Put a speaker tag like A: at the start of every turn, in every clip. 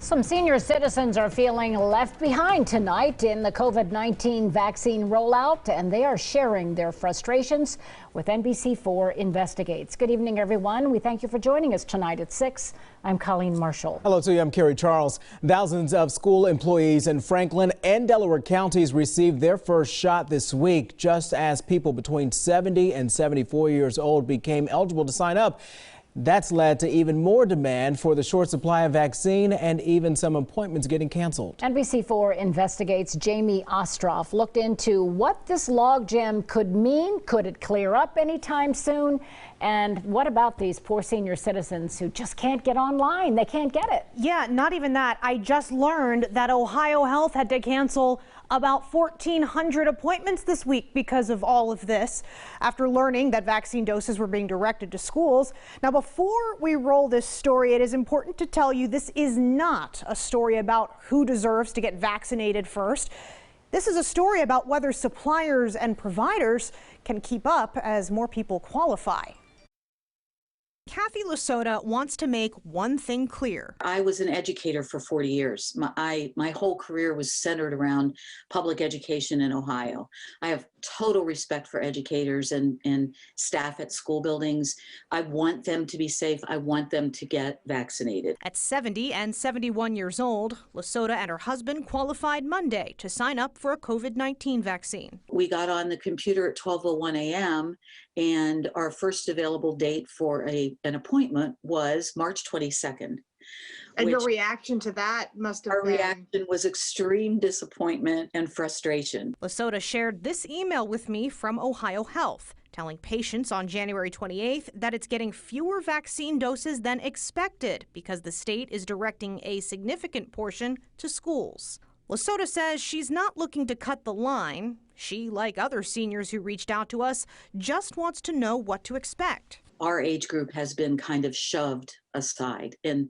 A: Some senior citizens are feeling left behind tonight in the COVID-19 vaccine rollout, and they are sharing their frustrations with NBC4 Investigates. Good evening, everyone. We thank you for joining us tonight at 6. I'm Colleen Marshall.
B: Hello to you. I'm Kerry Charles. Thousands of school employees in Franklin and Delaware counties received their first shot this week, just as people between 70 and 74 years old became eligible to sign up. That's led to even more demand for the short supply of vaccine and even some appointments getting canceled. NBC4 Investigates Jamie Ostroff looked into what this logjam could mean. Could it clear up anytime soon? And what about these poor senior citizens who just can't get online? They can't get it.
C: Yeah, not even that. I just learned that Ohio Health had to cancel about 1,400 appointments this week because of all of this, after learning that vaccine doses were being directed to schools. Now, before we roll this story, it is important to tell you this is not a story about who deserves to get vaccinated first. This is a story about whether suppliers and providers can keep up as more people qualify. Kathy Lasota wants to make one thing clear.
D: I was an educator for 40 years. My whole career was centered around public education in Ohio. I have total respect for educators and staff at school buildings. I want them to be safe. I want them to get vaccinated.
C: At 70 and 71 years old, Lasota and her husband qualified Monday to sign up for a COVID-19 vaccine.
D: We got on the computer at 12:01 a.m. and our first available date for an appointment was March 22nd.
E: And your reaction to that must have been...
D: Our reaction was extreme disappointment and frustration.
C: Lasota shared this email with me from Ohio Health, telling patients on January 28th that it's getting fewer vaccine doses than expected because the state is directing a significant portion to schools. Lasota says she's not looking to cut the line. She, like other seniors who reached out to us, just wants to know what to expect.
D: Our age group has been kind of shoved aside, and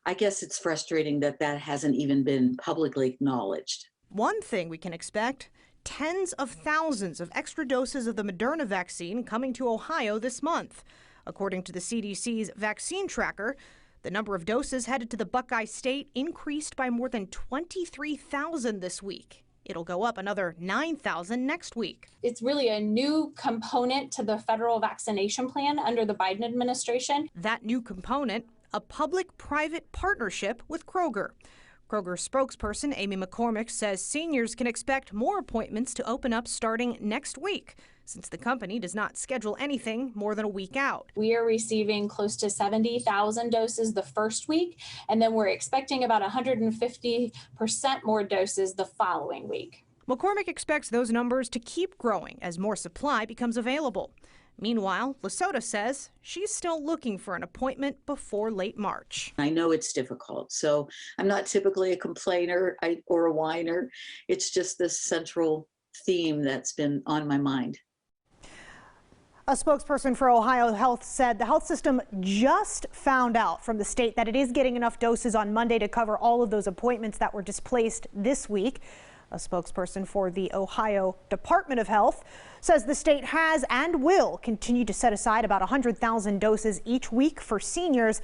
D: I guess it's frustrating that that hasn't even been publicly acknowledged.
C: One thing we can expect, tens of thousands of extra doses of the Moderna vaccine coming to Ohio this month. According to the CDC's vaccine tracker, the number of doses headed to the Buckeye State increased by more than 23,000 this week. It'll go up another 9,000 next week.
F: It's really a new component to the federal vaccination plan under the Biden administration.
C: That new component, a public-private partnership with Kroger. Kroger spokesperson Amy McCormick says seniors can expect more appointments to open up starting next week, since the company does not schedule anything more than a week out.
F: We are receiving close to 70,000 doses the first week, and then we're expecting about 150% more doses the following week.
C: McCormick expects those numbers to keep growing as more supply becomes available. Meanwhile, Lasota says she's still looking for an appointment before late March.
D: I know it's difficult, so I'm not typically a complainer or a whiner. It's just this central theme that's been on my mind.
C: A spokesperson for Ohio Health said the health system just found out from the state that it is getting enough doses on Monday to cover all of those appointments that were displaced this week. A spokesperson for the Ohio Department of Health says the state has and will continue to set aside about 100,000 doses each week for seniors.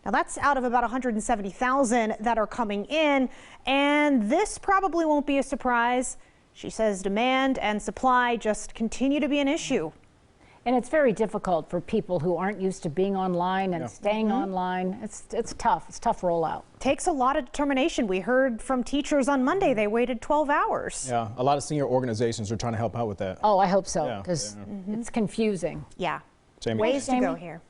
C: Now that's out of about 170,000 that are coming in, and this probably won't be a surprise. She says demand and supply just continue to be an issue.
A: And it's very difficult for people who aren't used to being online and staying online. It's tough. It's a tough rollout.
C: Takes a lot of determination. We heard from teachers on Monday. They waited 12 hours.
B: Yeah, a lot of senior organizations are trying to help out with that.
A: Oh, I hope so, because it's confusing.
C: Yeah.
B: Jamie.
C: Ways to go here.